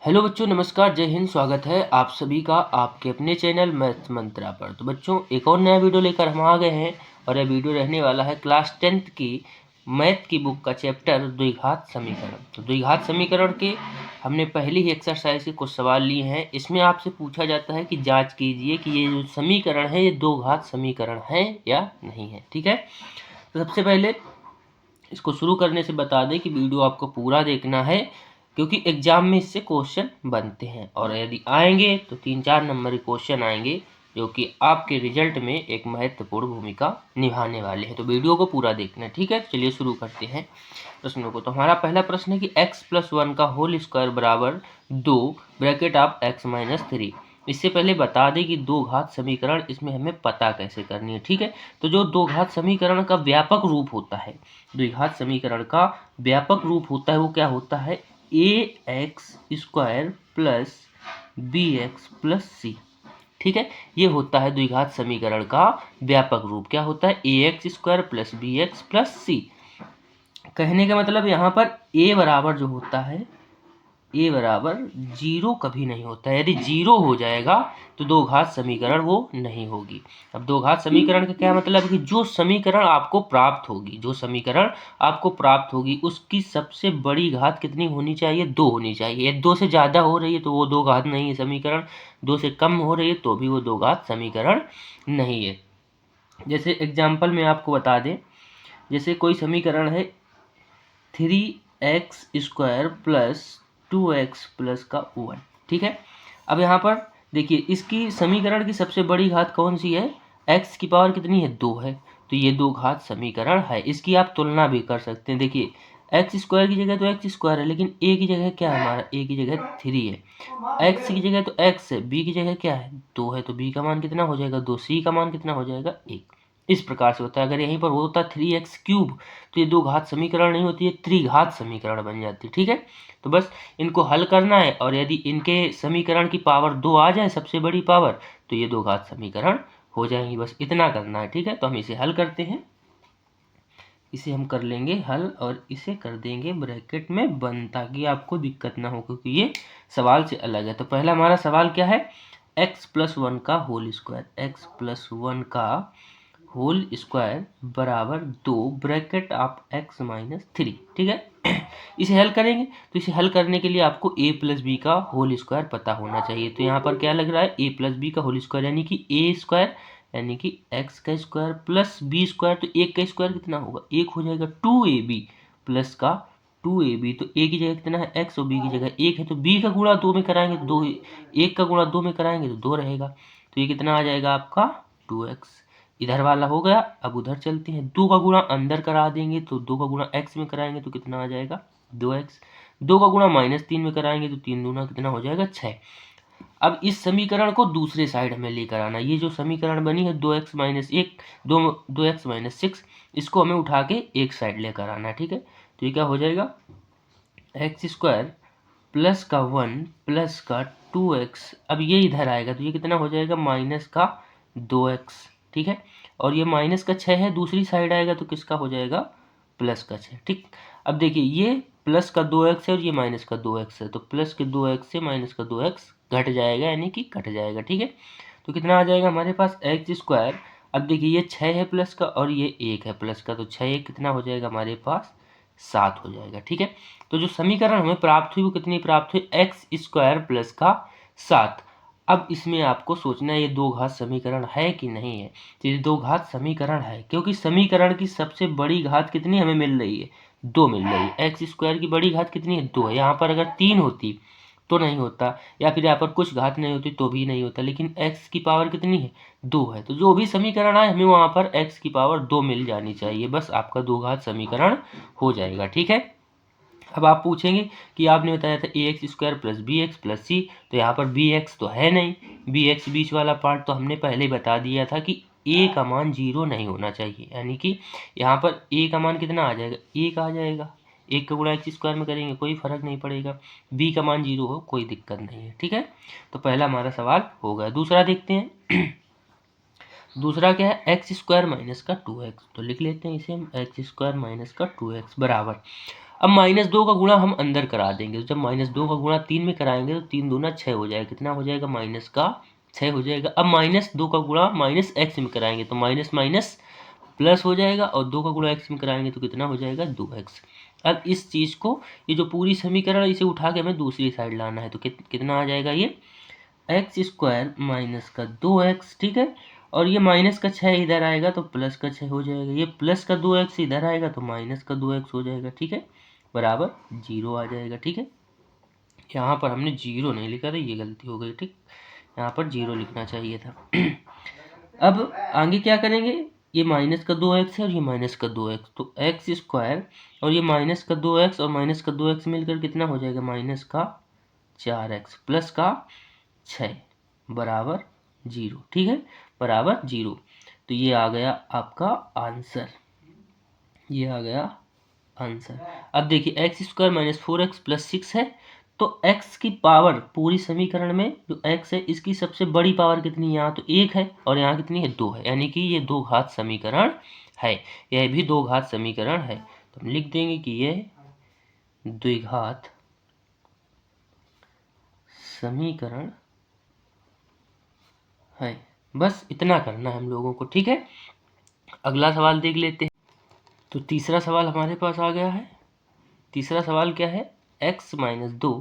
Hello बच्चों, नमस्कार, जय हिंद। स्वागत है आप सभी का आपके अपने चैनल मैथ मंत्रा पर। तो बच्चों, एक और नया वीडियो लेकर हम आ गए हैं और यह वीडियो रहने वाला है क्लास 10th की मैथ की बुक का चैप्टर द्विघात समीकरण। तो द्विघात समीकरण के हमने पहली ही एक्सरसाइज के कुछ सवाल लिए हैं। इसमें आपसे पूछा जाता है कि जांच कीजिए कि ये जो समीकरण है ये दो घात समीकरण है या नहीं है। ठीक है, तो सबसे पहले इसको शुरू करने से बता दें कि वीडियो आपको पूरा देखना है, क्योंकि एग्जाम में इससे क्वेश्चन बनते हैं और यदि आएंगे तो 3-4 नंबर के क्वेश्चन आएंगे जो कि आपके रिजल्ट में एक महत्वपूर्ण भूमिका निभाने वाले हैं। तो वीडियो को पूरा देखना है। ठीक है, चलिए शुरू करते हैं प्रश्नों को। तो हमारा पहला प्रश्न है कि x+1 का होल स्क्वायर बराबर 2 ब्रैकेट ऑफ x-3। इससे पहले बता दें कि दो घात समीकरण इसमें हमें पता कैसे करनी है। ठीक है, तो जो दो घात समीकरण का व्यापक रूप होता है, द्विघात समीकरण का व्यापक रूप होता है, वो क्या होता है? ax² plus bx plus c। ठीक है, ये होता है द्विघात समीकरण का व्यापक रूप। क्या होता है? ax² plus bx plus c। कहने का मतलब यहाँ पर a बराबर जो होता है, a बराबर 0 कभी नहीं होता है। यदि 0 हो जाएगा तो दो घात समीकरण वो नहीं होगी। अब दो घात समीकरण का क्या मतलब है कि जो समीकरण आपको प्राप्त होगी, उसकी सबसे बड़ी घात कितनी होनी चाहिए? 2 होनी चाहिए। यदि 2 से ज़्यादा हो रही है तो वो दो घात नहीं है समीकरण, 2 से कम हो रही है तो भी वो दो घात समीकरण नहीं है। जैसे एग्जाम्पल में आपको बता दें, जैसे कोई समीकरण है 3x² प्लस 2x प्लस का 1। ठीक है, अब यहाँ पर देखिए इसकी समीकरण की सबसे बड़ी घात कौन सी है? x की पावर कितनी है? 2 है। तो ये दो घात समीकरण है। इसकी आप तुलना भी कर सकते हैं। देखिए x² की जगह तो x² है, लेकिन a की जगह क्या है? हमारा a की जगह 3 है। x की जगह तो x है, b की जगह क्या है? 2 है। तो b का मान कितना हो जाएगा? 2। c का मान कितना हो जाएगा? 1। इस प्रकार से होता है। अगर यहीं पर होता 3x³ तो ये दो घात समीकरण नहीं होती है, त्रिघात समीकरण बन जाती है। ठीक है, तो बस इनको हल करना है और यदि इनके समीकरण की पावर 2 आ जाए, सबसे बड़ी पावर, तो ये दो घात समीकरण हो जाएंगी। बस इतना करना है। ठीक है, तो हम इसे हल करते हैं। इसे हम कर लेंगे हल और इसे कर देंगे ब्रैकेट में बंद, ताकि आपको दिक्कत ना हो, क्योंकि ये सवाल से अलग है। तो पहला हमारा सवाल क्या है? x+1 का होल स्क्वायर, x+1 का होल स्क्वायर बराबर 2 ब्रैकेट ऑफ x-3। ठीक है, इसे हल करेंगे। तो इसे हल करने के लिए आपको a प्लस बी का होल स्क्वायर पता होना चाहिए। तो यहाँ पर क्या लग रहा है? a प्लस बी का होल स्क्वायर यानी कि a² यानी कि x का स्क्वायर प्लस b²। तो एक का स्क्वायर कितना होगा? 1 हो जाएगा। 2ab प्लस का 2ab, तो a की जगह कितना है? x और b की जगह 1 है। तो b का गुणा 2 में कराएंगे तो 2, 1 का गुणा 2 में कराएंगे तो 2 रहेगा। तो ये कितना आ जाएगा आपका? 2x। इधर वाला हो गया। अब उधर चलते हैं। 2 का गुणा अंदर करा देंगे तो 2 का गुणा x में कराएंगे तो कितना आ जाएगा? 2x। 2 का गुणा -3 में कराएंगे तो 3 दूना कितना हो जाएगा? 6। अब इस समीकरण को दूसरे साइड में लेकर आना। ये जो समीकरण बनी है 2x-6, इसको हमें उठा के एक साइड लेकर आना है। ठीक है, तो ये क्या हो जाएगा? x² प्लस का 1 प्लस का 2x। अब ये इधर आएगा तो ये कितना हो जाएगा? माइनस का 2x। ठीक है, और ये माइनस का 6 है, दूसरी साइड आएगा तो किसका हो जाएगा? प्लस का 6। ठीक, अब देखिए ये प्लस का 2x है और ये माइनस का 2x है, तो प्लस के 2x से माइनस का 2x घट जाएगा, यानी कि कट जाएगा। ठीक है, तो कितना आ जाएगा हमारे पास? x²। अब देखिए ये 6 है प्लस का और ये 1 है प्लस का, तो 6 कितना हो जाएगा हमारे पास? 7 हो जाएगा। ठीक है, तो जो समीकरण हमें प्राप्त हुई वो कितनी प्राप्त हुई? x² प्लस का 7। अब इसमें आपको सोचना है ये दो घात समीकरण है कि नहीं है। तो ये दो घात समीकरण है, क्योंकि समीकरण की सबसे बड़ी घात कितनी हमें मिल रही है? 2 मिल रही है। x² की बड़ी घात कितनी है? 2 है। यहाँ पर अगर 3 होती तो नहीं होता, या फिर यहाँ पर कुछ घात नहीं होती तो भी नहीं होता, लेकिन x की पावर कितनी है? 2 है। तो जो भी समीकरण आए हमें वहाँ पर x की पावर 2 मिल जानी चाहिए। बस आपका दो घात समीकरण हो जाएगा। ठीक है, अब आप पूछेंगे कि आपने बताया था ax² plus bx plus c, तो यहाँ पर bx तो है नहीं, bx बीच वाला पार्ट तो हमने पहले ही बता दिया था कि a का मान 0 नहीं होना चाहिए, यानी कि यहाँ पर a का मान कितना आ जाएगा? 1 आ जाएगा। 1 का गुणा x² में करेंगे कोई फर्क नहीं पड़ेगा, b का मान 0 हो कोई दिक्कत नहीं है। ठीक है, तो पहला हमारा सवाल हो गया। दूसरा देखते हैं। दूसरा क्या है? x² माइनस का 2x। तो लिख लेते हैं इसे हम, x² माइनस का 2x बराबर। अब -2 का गुणा हम अंदर करा देंगे, तो जब -2 का गुणा 3 में कराएंगे तो 3 दूना 6 हो जाएगा। कितना हो जाएगा? माइनस का 6 हो जाएगा। अब -2 का गुणा -x में कराएंगे तो माइनस माइनस प्लस हो जाएगा, और 2 का गुणा x में कराएंगे तो कितना हो जाएगा? 2x। अब इस चीज़ को, ये जो पूरी समीकरण, इसे उठा के हमें दूसरी साइड लाना है, तो कितना आ जाएगा? ये x² माइनस का 2x, ठीक है। और ये माइनस का 6 इधर आएगा तो प्लस का 6 हो जाएगा। ये प्लस का 2x इधर आएगा तो माइनस का 2x हो जाएगा, ठीक है, बराबर 0 आ जाएगा, ठीक है। यहाँ पर हमने 0 नहीं लिखा था, ये गलती हो गई, ठीक, यहाँ पर 0 लिखना चाहिए था। अब आगे क्या करेंगे? ये माइनस का 2x है और ये माइनस का 2x, तो x² और ये माइनस का 2x और माइनस का 2x मिलकर कितना हो जाएगा? माइनस का 4x प्लस का 6 बराबर 0, ठीक है, बराबर 0। तो ये आ गया आपका आंसर, ये आ गया आंसर। अब देखिए x² माइनस 4x प्लस 6 है, तो x की पावर पूरी समीकरण में जो x है, इसकी सबसे बड़ी पावर कितनी है? यहाँ तो 1 है और यहाँ कितनी है? 2 है, यानी कि ये दो घात समीकरण है, यह भी दो घात समीकरण है। तो हम लिख देंगे कि यह द्विघात समीकरण है। बस इतना करना है हम लोगों को, ठीक है। अगला सवाल देख लेते हैं। तो तीसरा सवाल हमारे पास आ गया है। तीसरा सवाल क्या है? x माइनस 2,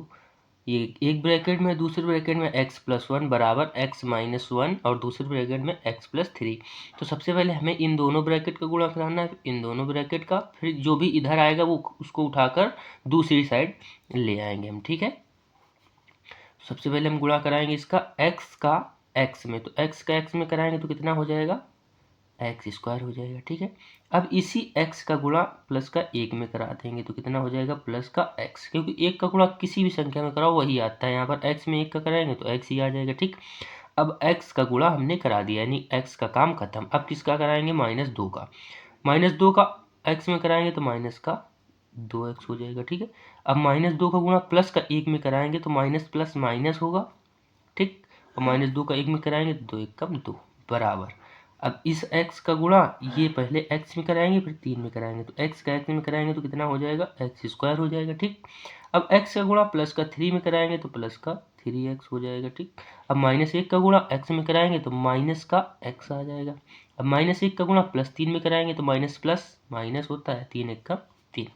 ये एक ब्रैकेट में, दूसरे ब्रैकेट में x प्लस 1 बराबर x माइनस 1 और दूसरे ब्रैकेट में x प्लस 3। तो सबसे पहले हमें इन दोनों ब्रैकेट का गुणा कराना है, इन दोनों ब्रैकेट का, फिर जो भी इधर आएगा वो उसको उठाकर दूसरी साइड ले आएंगे हम, ठीक है। सबसे पहले हम गुणा कराएंगे इसका x का x में, तो x का x में कराएंगे तो कितना हो जाएगा? x² हो जाएगा, ठीक है। अब इसी x का गुणा प्लस का 1 में करा देंगे तो कितना हो जाएगा? प्लस का x, क्योंकि 1 का गुणा किसी भी संख्या में कराओ वही आता है। यहाँ पर x में 1 का कराएंगे तो x ही आ जाएगा, ठीक। अब x का गुणा हमने करा दिया, यानी x का काम खत्म। अब किसका कराएंगे? -2 का। -2 का x में कराएंगे तो माइनस का 2x हो जाएगा, ठीक है। अब -2 का गुणा प्लस का 1 में कराएंगे तो माइनस प्लस माइनस होगा, ठीक। और -2 का 1 में कराएंगे तो 2 1 कम 2 बराबर। अब इस x का गुणा ये पहले x में कराएंगे फिर 3 में कराएंगे, तो x का x में कराएंगे तो कितना हो जाएगा? x² हो जाएगा, ठीक। अब x का गुणा प्लस का 3 में कराएंगे तो प्लस का 3x हो जाएगा, ठीक। अब -1 का गुणा x में कराएंगे तो माइनस का x आ जाएगा। अब -1 का गुणा प्लस 3 में कराएंगे तो माइनस प्लस माइनस होता है, 3 1 का 3,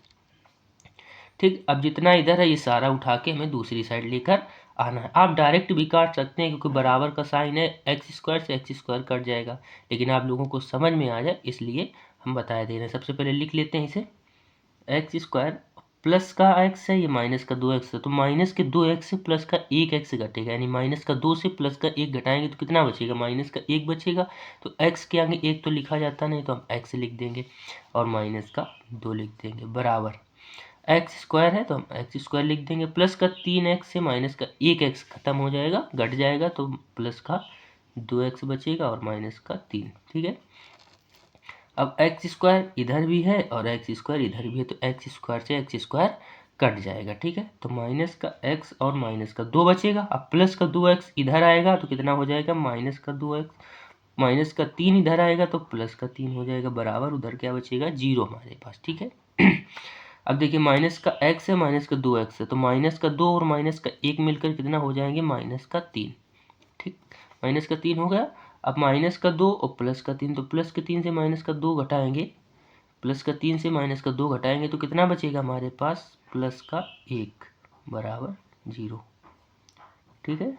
ठीक। अब जितना इधर है ये सारा उठा के हमें दूसरी साइड लेकर आना है। आप डायरेक्ट भी काट सकते हैं क्योंकि बराबर का साइन है, x² से x² कट जाएगा, लेकिन आप लोगों को समझ में आ जाए इसलिए हम बता दे रहे हैं। सबसे पहले लिख लेते हैं इसे, x² प्लस का x है, ये माइनस का 2x है, तो माइनस के 2x से प्लस का 1x घटेगा, यानी माइनस का 2 से प्लस का 1 घटाएंगे तो कितना बचेगा? माइनस का 1 बचेगा। तो x के आगे 1 तो लिखा जाता नहीं, तो हम x लिख देंगे और माइनस का 2 लिख देंगे बराबर। x² है तो हम x² लिख देंगे, प्लस का 3x से माइनस का 1x खत्म हो जाएगा, घट जाएगा, तो प्लस का 2x बचेगा और माइनस का 3, ठीक है। अब x² इधर भी है और x² इधर भी है, तो x² से x² कट जाएगा, ठीक है। तो माइनस का x और माइनस का 2 बचेगा। अब प्लस का 2x इधर आएगा तो कितना हो जाएगा? माइनस का 2x, माइनस का 3 इधर आएगा तो प्लस का 3 हो जाएगा बराबर, उधर क्या बचेगा? 0 हमारे पास, ठीक है। अब देखिए माइनस का x है, माइनस का 2x है, तो माइनस का 2 और माइनस का 1 मिलकर कितना हो जाएंगे? माइनस का 3, ठीक। माइनस का 3 हो गया। अब माइनस का 2 और प्लस का 3, तो प्लस के 3 से माइनस का 2 घटाएंगे, प्लस का 3 से माइनस का 2 घटाएंगे तो कितना बचेगा हमारे पास? प्लस का 1 बराबर 0, ठीक है।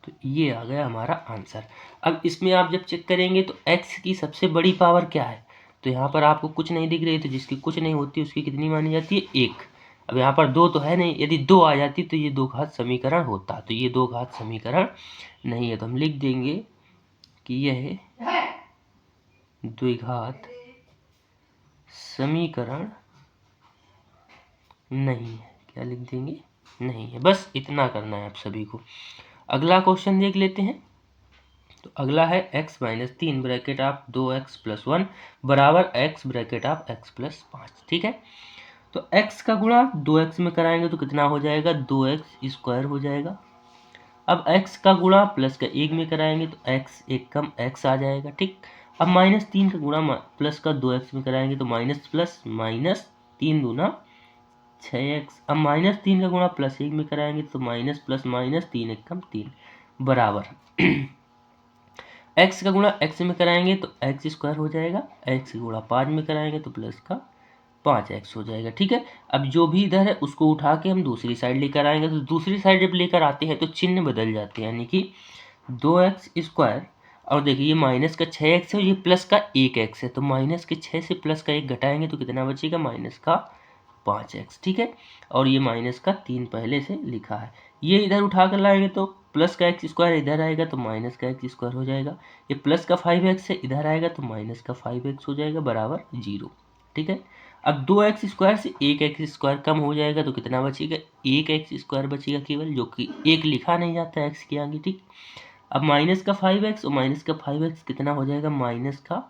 तो ये आ गया हमारा आंसर। अब इसमें आप जब चेक करेंगे तो x की सबसे बड़ी पावर क्या है? तो यहाँ पर आपको कुछ नहीं दिख रही, तो जिसकी कुछ नहीं होती उसकी कितनी मानी जाती है? 1। अब यहाँ पर 2 तो है नहीं, यदि 2 आ जाती तो ये दो घात समीकरण होता, तो ये दो घात समीकरण नहीं है, तो हम लिख देंगे कि यह द्विघात समीकरण नहीं है। क्या लिख देंगे? नहीं है। बस इतना करना है आप सभी को। अगला क्वेश्चन देख लेते हैं। तो अगला है x माइनस 3 ब्रैकेट आप 2x प्लस 1 बराबर x ब्रैकेट आप x प्लस 5, ठीक है। तो x का गुणा 2x में कराएंगे तो कितना हो जाएगा? 2x² हो जाएगा। अब x का गुणा प्लस का 1 में कराएंगे तो x 1 कम x आ जाएगा, ठीक। अब -3 का गुणा प्लस का 2x में कराएंगे तो माइनस प्लस माइनस 3 दूना 6x। अब -3 का गुणा +1 में कराएंगे तो माइनस प्लस माइनस 3 एकम 3 बराबर x का गुणा x में कराएंगे तो x² हो जाएगा, x गुणा 5 में कराएंगे तो प्लस का 5x हो जाएगा। ठीक है, अब जो भी इधर है उसको उठा के हम दूसरी साइड लेकर आएंगे, तो दूसरी साइड जब लेकर आते हैं तो चिन्ह बदल जाते हैं, यानी कि 2x²। और देखिए ये माइनस का 6x है, ये प्लस का 1x है, तो माइनस के 6 से प्लस का 1 घटाएंगे तो कितना बचेगा, माइनस का 5x। ठीक है, और ये माइनस का 3 पहले से लिखा है, ये इधर उठा कर लाएंगे तो प्लस का x² इधर आएगा तो माइनस का x² हो जाएगा। ये प्लस का 5x है, इधर आएगा तो माइनस का 5x हो जाएगा बराबर 0। ठीक है, अब 2x² से 1x² कम हो जाएगा तो कितना बचेगा, 1x² बचेगा केवल, जो कि 1 लिखा नहीं जाता x के आगे। ठीक, अब माइनस का 5x और माइनस का 5x कितना हो जाएगा, माइनस का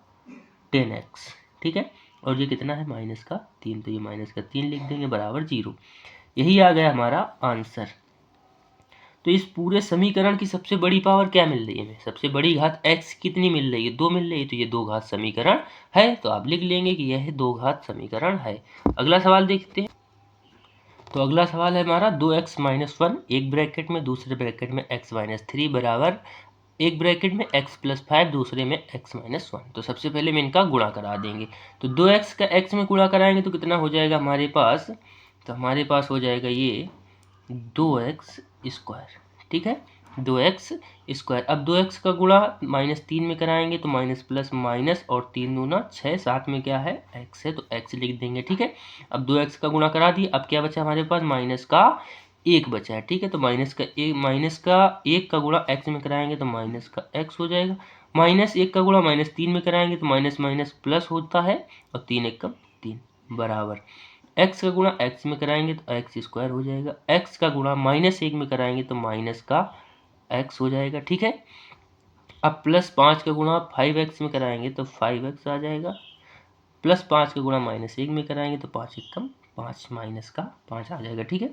10x। ठीक है, और ये कितना है, माइनस का 3, तो ये माइनस का 3 लिख देंगे बराबर 0। यही आ गया हमारा आंसर। तो इस पूरे समीकरण की सबसे बड़ी पावर क्या मिल रही है हमें, सबसे बड़ी घात x कितनी मिल रही है, 2 मिल रही है, तो ये 2 घात समीकरण है, तो आप लिख लेंगे कि यह 2 घात समीकरण है। अगला सवाल देखते हैं। तो अगला सवाल है हमारा 2x - 1 एक ब्रैकेट में, दूसरे ब्रैकेट में x - 3 बराबर एक ब्रैकेट में x + 5 दूसरे में x - 1। तो सबसे पहले में इनका गुणा करा देंगे, तो 2x का x में गुणा कराएंगे तो कितना हो जाएगा हमारे पास, तो हमारे पास हो जाएगा ये 2x²। ठीक है, 2x²। अब 2x का गुणा -3 में कराएंगे तो माइनस प्लस माइनस और 3 दूना 6, साथ में क्या है, x है, तो x लिख देंगे। ठीक है, अब 2x का गुणा करा दिए, अब क्या बचा हमारे पास, माइनस का 1 बचा है। ठीक है, तो माइनस का 1 का गुणा x में कराएंगे तो माइनस का x हो जाएगा, -1 का गुणा -3 में कराएंगे तो माइनस माइनस प्लस होता है, और 3 एकम 3 बराबर x का गुणा x में कराएंगे तो x² हो जाएगा, x का गुणा -1 में कराएंगे तो माइनस का x हो जाएगा। ठीक है, अब +5 का गुणा 5x में कराएंगे तो 5x आ जाएगा, +5 का गुणा -1 में कराएंगे तो 5 एकम 5 माइनस का 5 आ जाएगा। ठीक है,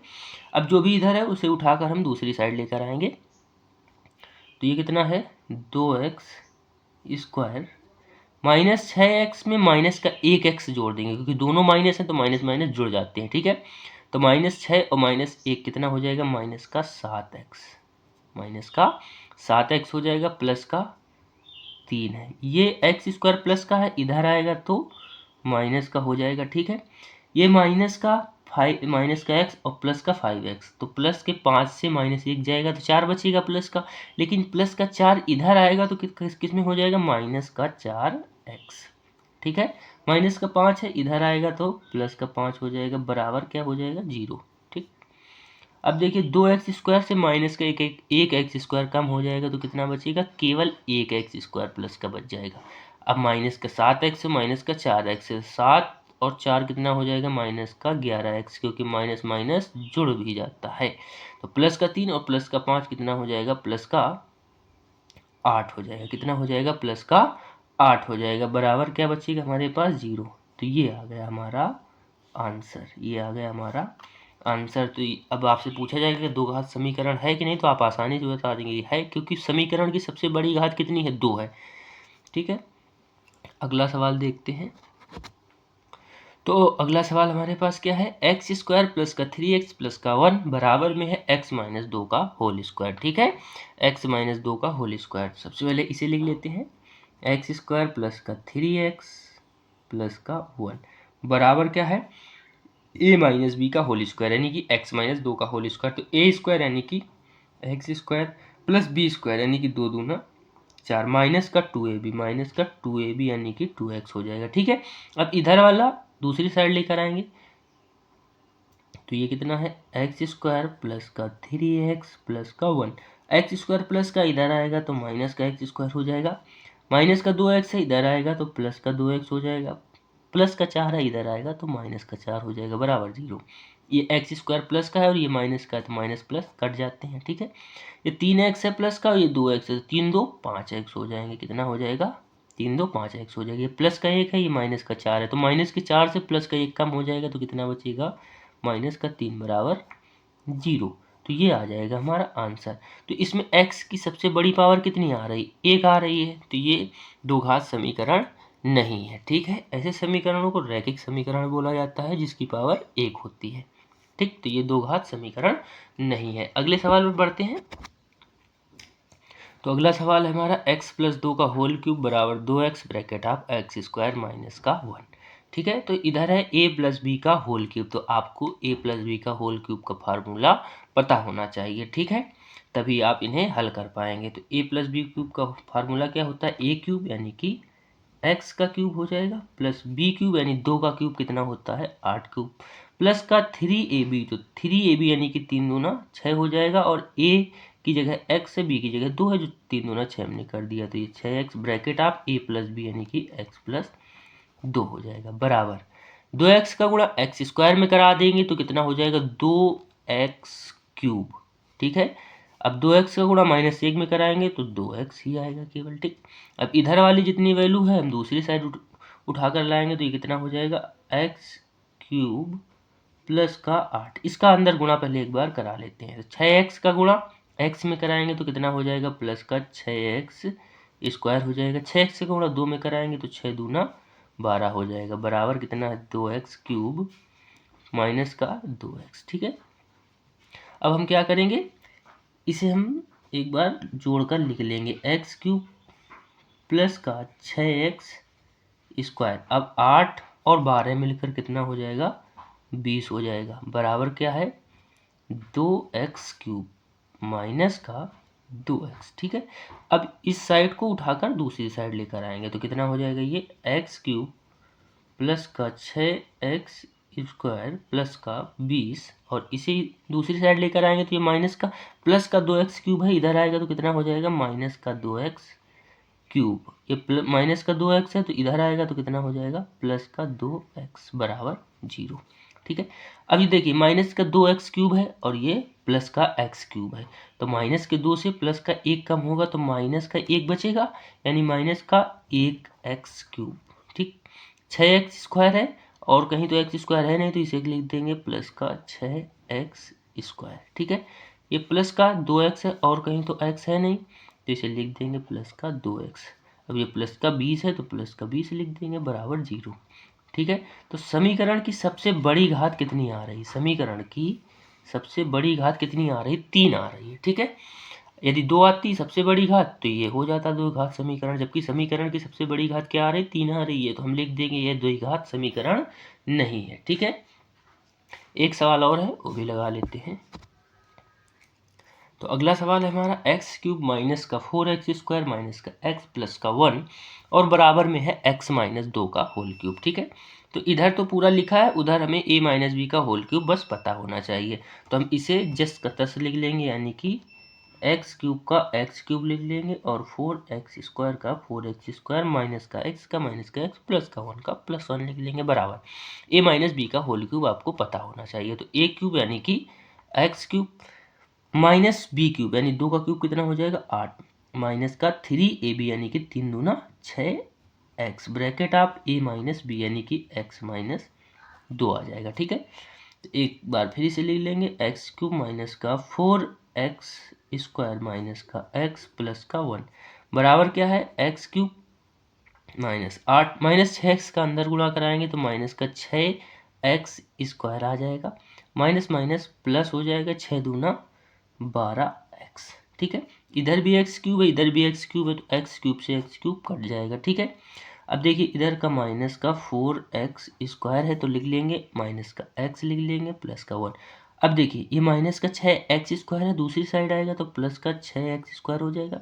अब जो भी इधर है उसे उठाकर हम दूसरी साइड लेकर आएंगे, तो ये कितना है, 2x² -6x में माइनस का 1x जोड़ देंगे, क्योंकि दोनों माइनस हैं तो माइनस माइनस जुड़ जाते हैं। ठीक है, तो -6 और -1 कितना हो जाएगा, माइनस का 7x हो जाएगा, प्लस का 3 है, ये x² प्लस का है, इधर आएगा तो माइनस का हो जाएगा। ठीक है, ये माइनस का x और प्लस का 5x, तो प्लस के 5 से -1 जाएगा तो 4 बचेगा प्लस का, लेकिन प्लस का 4 इधर आएगा तो किस में हो जाएगा, माइनस का 4x। ठीक है, माइनस का 5 है, इधर आएगा तो प्लस का 5 हो जाएगा बराबर क्या हो जाएगा, 0। ठीक, अब देखिए 2x² से माइनस का 1x² कम हो जाएगा तो कितना बचेगा, केवल 1x² प्लस का बच जाएगा। अब माइनस का 7x है, माइनस का 4x है, 7 और 4 कितना हो जाएगा, माइनस का 11x, क्योंकि माइनस माइनस जुड़ भी जाता है। तो प्लस का 3 और प्लस का 5 कितना हो जाएगा, प्लस का 8 हो जाएगा, कितना हो जाएगा, प्लस का 8 हो जाएगा बराबर क्या बचेगा हमारे पास, 0। तो ये आ गया हमारा आंसर, ये आ गया हमारा आंसर। तो अब आपसे पूछा जाएगा कि 2 घात समीकरण है कि नहीं, तो आप आसानी से बता देंगे है, क्योंकि समीकरण की सबसे बड़ी घात कितनी है, 2 है। ठीक है, अगला सवाल देखते हैं। तो अगला सवाल हमारे पास क्या है, x² प्लस का 3x प्लस का 1 बराबर में है x - 2 का होल स्क्वायर। ठीक है, x - 2 का होल स्क्वायर, सबसे पहले इसे लिख लेते हैं, x² प्लस का 3x प्लस का 1 बराबर क्या है, a माइनस बी का होल स्क्वायर, यानी कि x - 2 का होल स्क्वायर, तो a² यानी कि x² प्लस b² यानी कि 2 दूना 4 माइनस का 2ab यानी कि 2x हो जाएगा। ठीक है, अब इधर वाला दूसरी साइड लेकर आएंगे, तो ये कितना है, x² प्लस का 3x प्लस का 1, x² प्लस का इधर आएगा तो माइनस का x² हो जाएगा, माइनस का 2x है, इधर आएगा तो प्लस का 2x हो जाएगा, प्लस का 4 है, इधर आएगा तो माइनस का 4 हो जाएगा बराबर 0। ये x² प्लस का है और ये माइनस का है, तो माइनस प्लस कट जाते हैं। ठीक है, ये 3x है प्लस का और ये 2x है, तो 3 2 5x हो जाएंगे, कितना हो जाएगा, 3 2 5x हो जाएगा। ये प्लस का 1 है, ये माइनस का 4 है, तो माइनस के 4 से प्लस का 1 कम हो जाएगा तो कितना बचेगा, माइनस का 3 बराबर 0। तो ये आ जाएगा हमारा आंसर। तो इसमें x की सबसे बड़ी पावर कितनी आ रही, 1 आ रही है, तो ये 2 घात समीकरण नहीं है। ठीक है, ऐसे समीकरणों को रैखिक समीकरण बोला जाता है जिसकी पावर 1 होती है। ठीक, तो ये दो घात समीकरण नहीं है। अगले सवाल पर बढ़ते हैं। तो अगला सवाल है हमारा x प्लस 2 का होल क्यूब बराबर 2x bracket of x square minus का 1। ठीक है, तो इधर है a प्लस बी का होल क्यूब, तो आपको a प्लस बी का होल क्यूब का फार्मूला पता होना चाहिए। ठीक है, तभी आप इन्हें हल कर पाएंगे। तो a प्लस बी क्यूब का फार्मूला क्या होता है, a क्यूब यानी कि x का क्यूब हो जाएगा प्लस b क्यूब यानी 2 का क्यूब कितना होता है 8 क्यूब, प्लस का 3ab, तो 3ab यानी कि 3 दूना 6 हो जाएगा, और a की जगह x है, b की जगह 2 है, जो 3 दूना 6 हमने कर दिया, तो ये 6x ब्रैकेट आप a प्लस बी यानी कि x प्लस 2 हो जाएगा बराबर 2x का गुणा एक्स स्क्वायर में करा देंगे तो कितना हो जाएगा 2x क्यूब। ठीक है, अब 2x का गुणा -1 में कराएंगे तो 2x ही आएगा केवल। ठीक, अब इधर वाली जितनी वैल्यू है हम दूसरी साइड उठा कर लाएंगे तो ये कितना हो जाएगा x क्यूब प्लस का 8। इसका अंदर गुणा पहले एक बार करा लेते हैं। तो 6x का गुणा x में कराएंगे तो कितना हो जाएगा प्लस का 6x स्क्वायर हो जाएगा, 6x का गुणा 2 में कराएंगे तो 6 दूना 12 हो जाएगा बराबर कितना है 2x क्यूब माइनस का 2x। ठीक है, अब हम क्या करेंगे, इसे हम एक बार जोड़कर लिख लेंगे x क्यूब प्लस का 6x स्क्वायर। अब 8 और 12 मिलकर कितना हो जाएगा 20 हो जाएगा बराबर क्या है 2x क्यूब माइनस का 2x। ठीक है, अब इस साइड को उठाकर दूसरी साइड लेकर आएंगे तो कितना हो जाएगा ये x क्यूब प्लस का 6x स्क्वायर प्लस का 20, और इसे दूसरी साइड लेकर आएंगे तो ये माइनस का प्लस का 2x क्यूब है, इधर आएगा तो कितना हो जाएगा माइनस का 2x क्यूब, ये माइनस का 2x है तो इधर आएगा तो कितना हो जाएगा प्लस का 2x बराबर 0। ठीक है, अब ये देखिए माइनस का 2x क्यूब है और ये प्लस का x क्यूब है, तो माइनस के 2 से प्लस का 1 कम होगा तो माइनस का 1 बचेगा, यानी माइनस का 1x क्यूब। ठीक, 6x स्क्वायर है और कहीं तो एक्स स्क्वायर है नहीं तो इसे लिख देंगे प्लस का 6x स्क्वायर। ठीक है, ये प्लस का 2x है और कहीं तो x है नहीं तो इसे लिख देंगे प्लस का 2x। अब ये प्लस का 20 है तो प्लस का 20 लिख देंगे बराबर 0। ठीक है, तो समीकरण की सबसे बड़ी घात कितनी आ रही, समीकरण की सबसे बड़ी घात कितनी आ रही 3 आ रही है। ठीक है, यदि 2 आती सबसे बड़ी घात तो ये हो जाता द्विघात समीकरण, जबकि समीकरण की सबसे बड़ी घात क्या आ रही 3 आ रही है, तो हम लिख देंगे ये द्विघात समीकरण नहीं है। ठीक है, एक सवाल और है वो भी लगा लेते हैं। तो अगला सवाल है हमारा एक्स क्यूब माइनस का 4x स्क्वायर माइनस का x प्लस का 1 और बराबर में है x माइनस 2 का होल क्यूब। ठीक है, तो इधर तो पूरा लिखा है, उधर हमें a माइनस बी का होल क्यूब बस पता होना चाहिए, तो हम इसे जस्ट का तस लिख लेंगे, यानी कि एक्स क्यूब का एक्स क्यूब लिख लेंगे और 4x स्क्वायर का 4x स्क्वायर माइनस का x का माइनस का x प्लस का 1 का प्लस 1 लिख लेंगे बराबर a माइनस बी का होल क्यूब आपको पता होना चाहिए। तो a क्यूब यानी कि x cube minus B cube यानी 2 का क्यूब कितना हो जाएगा 8 माइनस का 3ab यानी कि 3 दूना 6x ब्रैकेट आप a माइनस बी यानी कि x माइनस 2 आ जाएगा। ठीक है, तो एक बार फिर से लिख लेंगे एक्स क्यूब माइनस का 4x स्क्वायर माइनस का x प्लस का 1 बराबर क्या है x cube minus 8 minus 6x का अंदर गुणा कराएंगे तो माइनस का 6x स्क्वायर आ जाएगा, माइनस माइनस प्लस हो जाएगा 6 दूना 12x। ठीक है, इधर भी एक्स क्यूब है इधर भी एक्स क्यूब है तो एक्स क्यूब से एक्स क्यूब कट जाएगा। ठीक है, अब देखिए इधर का माइनस का 4x स्क्वायर है तो लिख लेंगे माइनस का x लिख लेंगे प्लस का 1। अब देखिए ये माइनस का 6x स्क्वायर है, दूसरी साइड आएगा तो प्लस का 6x स्क्वायर हो जाएगा,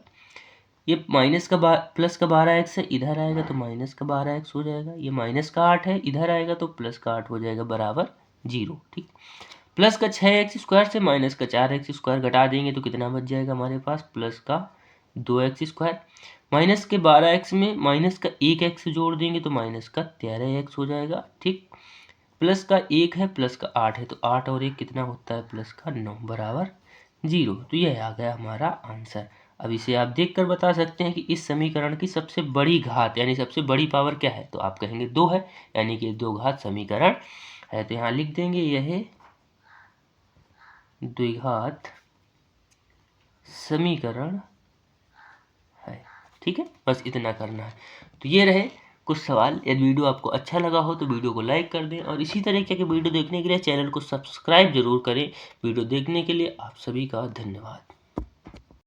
ये माइनस का प्लस का 12x है, इधर आएगा तो माइनस का 12x हो जाएगा, ये माइनस का 8 है, इधर आएगा तो प्लस का 8 हो जाएगा बराबर 0। ठीक, प्लस का 6x स्क्वायर से माइनस का 4x स्क्वायर घटा देंगे तो कितना बच जाएगा हमारे पास प्लस का 2x स्क्वायर, माइनस के 12x में माइनस का 1x जोड़ देंगे तो माइनस का 13x हो जाएगा। ठीक, प्लस का 1 है प्लस का 8 है तो 8 और 1 कितना होता है प्लस का 9 बराबर 0। तो यह आ गया हमारा आंसर। अब इसे आप देख कर बता सकते हैं कि इस समीकरण की सबसे बड़ी घात यानी सबसे बड़ी पावर क्या है, तो आप कहेंगे 2 है, यानी कि 2 घात समीकरण है, तो यहाँ लिख देंगे यह द्विघात समीकरण है। ठीक है, बस इतना करना है। तो ये रहे कुछ सवाल। यदि वीडियो आपको अच्छा लगा हो तो वीडियो को लाइक कर दें और इसी तरीके के वीडियो देखने के लिए चैनल को सब्सक्राइब जरूर करें। वीडियो देखने के लिए आप सभी का धन्यवाद।